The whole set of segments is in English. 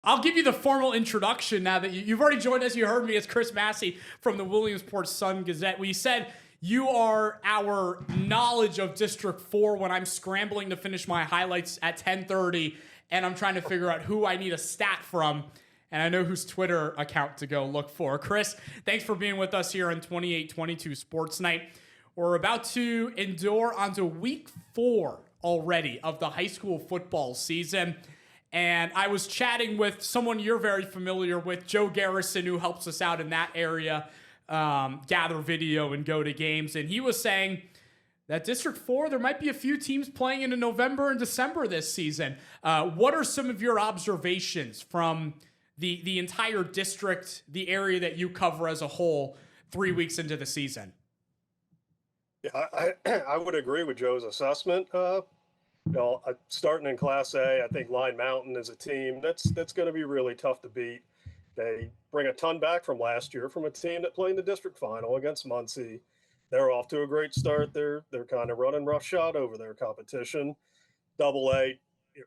I'll give you the formal introduction now that you've already joined us. You heard me. It's Chris Masse from the Williamsport Sun-Gazette. We said you are our knowledge of District 4 when I'm scrambling to finish my highlights at 10:30 and I'm trying to figure out who I need a stat from. And I know whose Twitter account to go look for. Chris, thanks for being with us here on 2822 Sports Night. We're about to endure onto week 4 already of the high school football season. And I was chatting with someone you're very familiar with, Joe Garrison, who helps us out in that area, gather video and go to games. And he was saying that District 4, there might be a few teams playing into November and December this season. What are some of your observations from the entire district, the area that you cover as a whole, 3 weeks into the season? Yeah, I would agree with Joe's assessment. Starting in Class A, I think Line Mountain is a team that's going to be really tough to beat. They bring a ton back from last year from a team that played in the district final against Muncie. They're off to a great start. They're kind of running roughshod over their competition. Double A,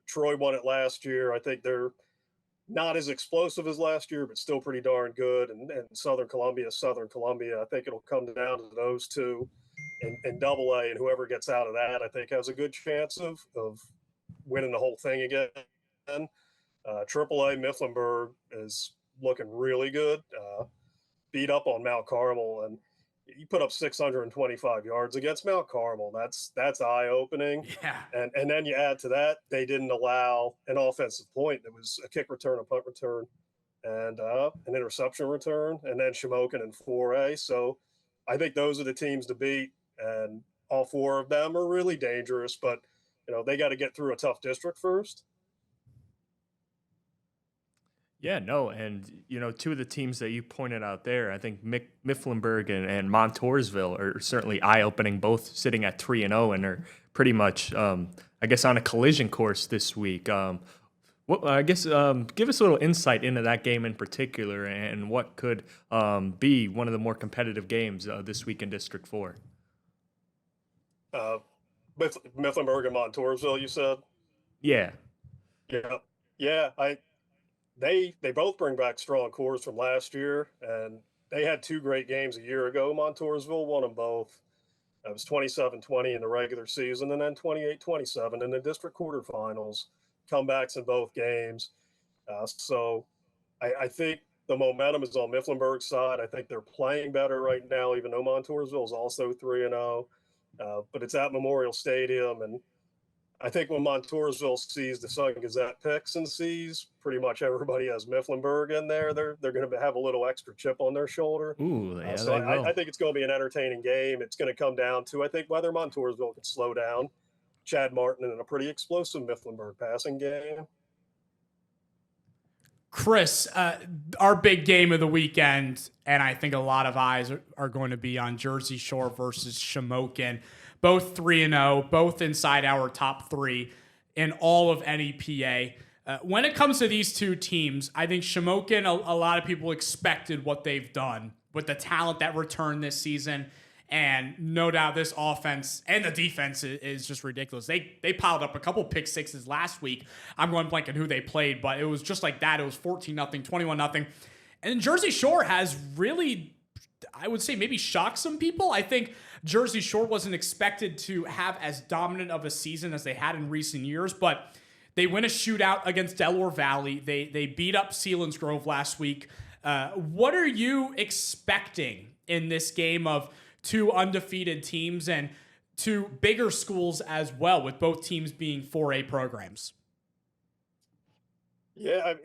Troy won it last year. I think they're not as explosive as last year, but still pretty darn good. And Southern Columbia. I think it'll come down to those two. And Double A, and whoever gets out of that, I think has a good chance of winning the whole thing again. Triple A, Mifflinburg is looking really good. Beat up on Mount Carmel, and you put up 625 yards against Mount Carmel. That's eye-opening. Yeah. And then you add to that, they didn't allow an offensive point. There was a kick return, a punt return, and an interception return, and then Shamokin in 4A. So I think those are the teams to beat. And all 4 of them are really dangerous, but they got to get through a tough district first. Yeah, no, and 2 of the teams that you pointed out there, I think Mifflinburg and Montoursville are certainly eye-opening, both sitting at 3-0 and are pretty much, I guess, on a collision course this week. Give us a little insight into that game in particular, and what could be one of the more competitive games this week in District 4. Mifflinburg and Montoursville, you said? Yeah. They both bring back strong cores from last year, and they had 2 great games a year ago. Montoursville won them both. It was 27-20 in the regular season, and then 28-27 in the district quarterfinals. Comebacks in both games. So I think the momentum is on Mifflinburg's side. I think they're playing better right now, even though Montoursville is also 3-0. But it's at Memorial Stadium, and I think when Montoursville sees the Sun-Gazette picks and sees pretty much everybody has Mifflinburg in there, they're going to have a little extra chip on their shoulder. Ooh, yeah, so I think it's going to be an entertaining game. It's going to come down to, I think, whether Montoursville can slow down Chad Martin in a pretty explosive Mifflinburg passing game. Chris, our big game of the weekend, and I think a lot of eyes are going to be on Jersey Shore versus Shamokin. Both 3-0, both inside our top 3 in all of NEPA. When it comes to these 2 teams, I think Shamokin, a lot of people expected what they've done with the talent that returned this season. And no doubt this offense and the defense is just ridiculous. They piled up a couple pick sixes last week. I'm going blank on who they played, but it was just like that. It was 14-0, 21-0. And Jersey Shore has really, I would say, maybe shocked some people. I think Jersey Shore wasn't expected to have as dominant of a season as they had in recent years, but they win a shootout against Delaware Valley. They beat up Selinsgrove last week. What are you expecting in this game of 2 undefeated teams and 2 bigger schools as well, with both teams being 4A programs? Yeah,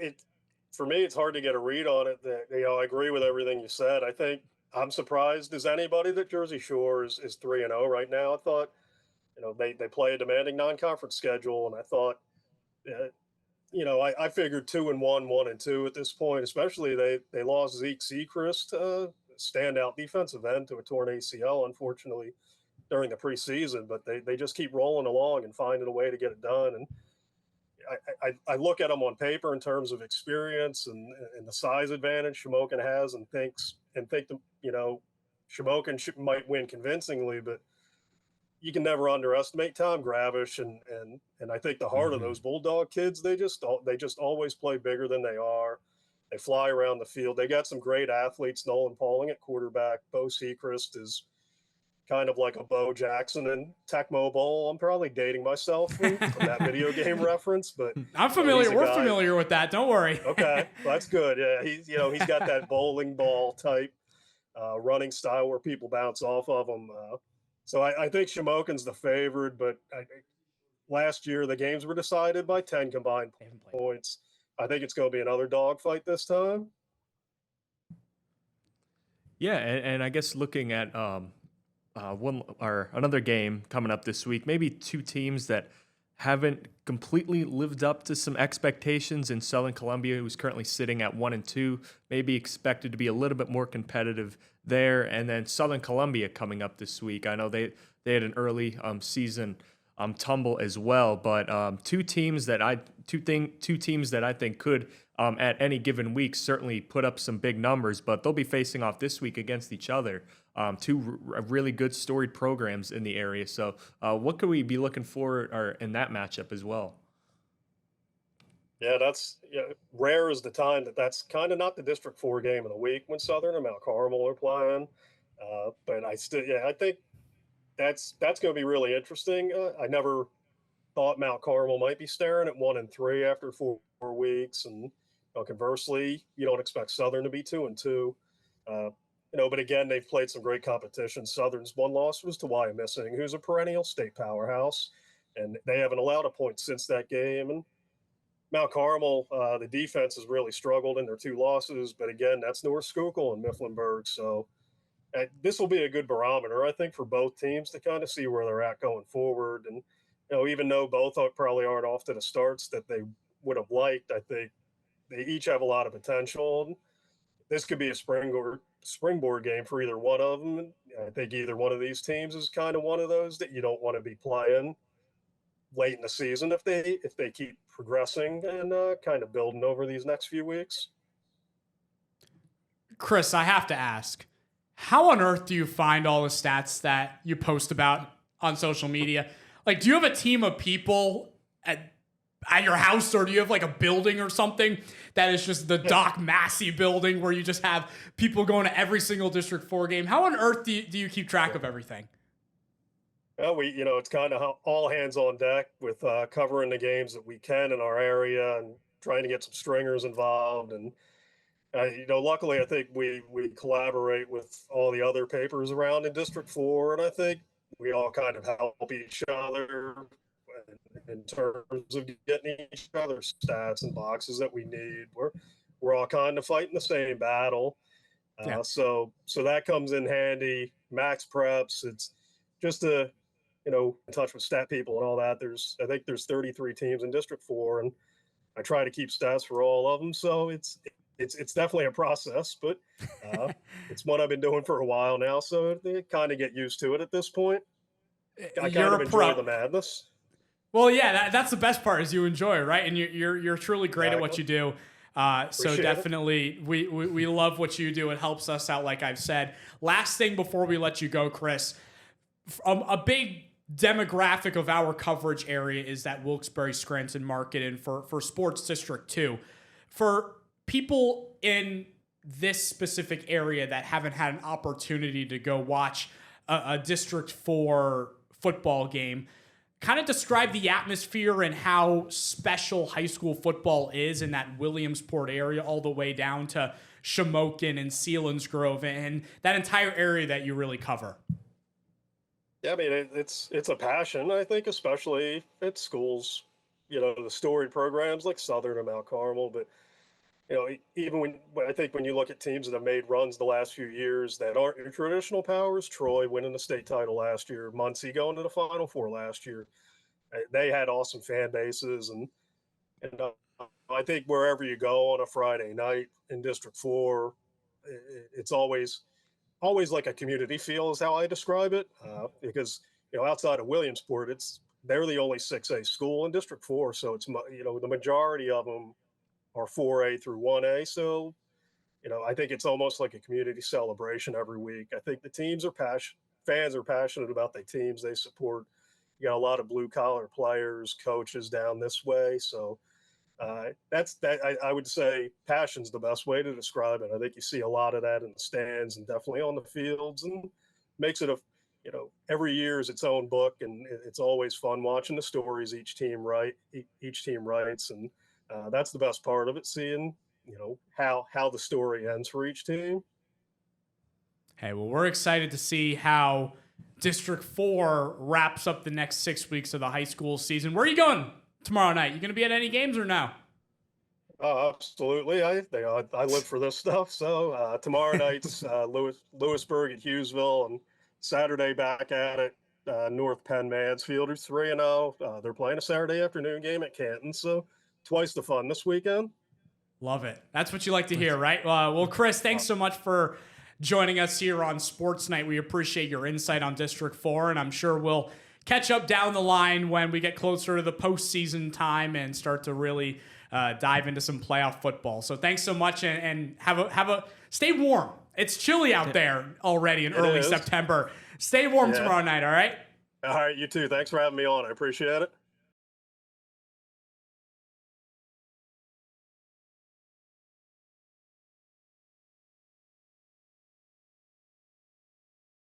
for me, it's hard to get a read on it. I agree with everything you said. I think I'm surprised as anybody that Jersey Shore is 3-0 right now. I thought, they play a demanding non-conference schedule, and I thought, I figured 2-1, 1-2 at this point. Especially they lost Zeke Sechrist, standout defensive end, to a torn ACL, unfortunately, during the preseason. But they just keep rolling along and finding a way to get it done. And I look at them on paper in terms of experience and the size advantage Shamokin has, and think Shamokin might win convincingly, but you can never underestimate Tom Gravish, and I think the heart of those Bulldog kids, they just always play bigger than they are. They fly around the field. They got some great athletes. Nolan Pauling at quarterback. Bo Sechrist is kind of like a Bo Jackson and Tecmo Bowl. I'm probably dating myself from that video game reference, but I'm familiar. We're guy, familiar with that. Don't worry. Okay, well, that's good. Yeah, he's got that bowling ball type running style where people bounce off of him. So I think Shamokin's the favorite, but last year the games were decided by 10 combined points. I think it's going to be another dogfight this time. Yeah, and I guess looking at another game coming up this week, maybe two teams that haven't completely lived up to some expectations in Southern Columbia, who's currently sitting at 1-2, maybe expected to be a little bit more competitive there, and then Southern Columbia coming up this week. I know they had an early season tumble as well, but two teams that I think could at any given week certainly put up some big numbers, but they'll be facing off this week against each other. Two really good storied programs in the area. So what could we be looking for in that matchup as well? Yeah, rare is the time that's kind of not the District 4 game of the week when Southern and Mount Carmel are playing. But I think that's going to be really interesting. I never thought Mount Carmel might be staring at 1-3 after 4 weeks, and conversely, you don't expect Southern to be 2-2. But again, they've played some great competition. Southern's one loss was to Wyomissing, who's a perennial state powerhouse, and they haven't allowed a point since that game. And Mount Carmel, the defense has really struggled in their 2 losses, but again, that's North Schuylkill and Mifflinburg. So this will be a good barometer, I think, for both teams to kind of see where they're at going forward. And even though both probably aren't off to the starts that they would have liked, I think they each have a lot of potential. And this could be a springboard game for either one of them. And I think either one of these teams is kind of one of those that you don't want to be playing late in the season if they keep progressing and kind of building over these next few weeks. Chris, I have to ask, how on earth do you find all the stats that you post about on social media? Like, do you have a team of people at your house, or do you have like a building or something that is just the Doc Massey building where you just have people going to every single District 4 game? How on earth do you keep track of everything? Well, it's kind of all hands on deck with covering the games that we can in our area and trying to get some stringers involved. And, luckily, I think we collaborate with all the other papers around in District 4. And I think we all kind of help each other in terms of getting each other stats and boxes that we need. We're all kind of fighting the same battle. Yeah. So that comes in handy. Max preps. It's just in touch with stat people and all that. I think there's 33 teams in District 4, and I try to keep stats for all of them. So it's definitely a process, but it's one I've been doing for a while now. So they kind of get used to it at this point. I kind of enjoy the madness. Well, yeah, that's the best part is you enjoy it, right? And you're truly great at what you do. So definitely, we love what you do. It helps us out, like I've said. Last thing before we let you go, Chris, a big demographic of our coverage area is that Wilkes-Barre Scranton market, and for Sports District 2. For people in this specific area that haven't had an opportunity to go watch a District 4 football game, kind of describe the atmosphere and how special high school football is in that Williamsport area all the way down to Shamokin and Selinsgrove and that entire area that you really cover. Yeah, I mean, it's a passion, I think, especially at schools, the storied programs like Southern and Mount Carmel. But, even when you look at teams that have made runs the last few years that aren't your traditional powers, Troy winning the state title last year, Muncie going to the Final Four last year, they had awesome fan bases. And I think wherever you go on a Friday night in District 4, it's always like a community feel is how I describe it, because outside of Williamsport, they're the only 6A school in District 4, so it's the majority of them are 4A through 1A. So I think it's almost like a community celebration every week. I think the teams are fans are passionate about the teams they support. You got a lot of blue collar players, coaches down this way. So that's that. I would say passion's the best way to describe it. I think you see a lot of that in the stands and definitely on the fields, and makes it every year is its own book, and it's always fun watching the stories each team writes, and that's the best part of it, seeing how the story ends for each team. Hey, well, we're excited to see how District 4 wraps up the next 6 weeks of the high school season. Where are you going tomorrow night? You going to be at any games or no? Absolutely. I live for this stuff. So tomorrow night's Lewisburg at Hughesville, and Saturday back at it, North Penn Mansfield, who's 3-0. They're playing a Saturday afternoon game at Canton. So twice the fun this weekend. Love it. That's what you like to hear, right? Well, Chris, thanks so much for joining us here on Sports Night. We appreciate your insight on District 4, and I'm sure we'll catch up down the line when we get closer to the postseason time and start to really dive into some playoff football. So thanks so much, and stay warm. It's chilly out there already in early September. Stay warm tomorrow night, all right? All right, you too. Thanks for having me on. I appreciate it.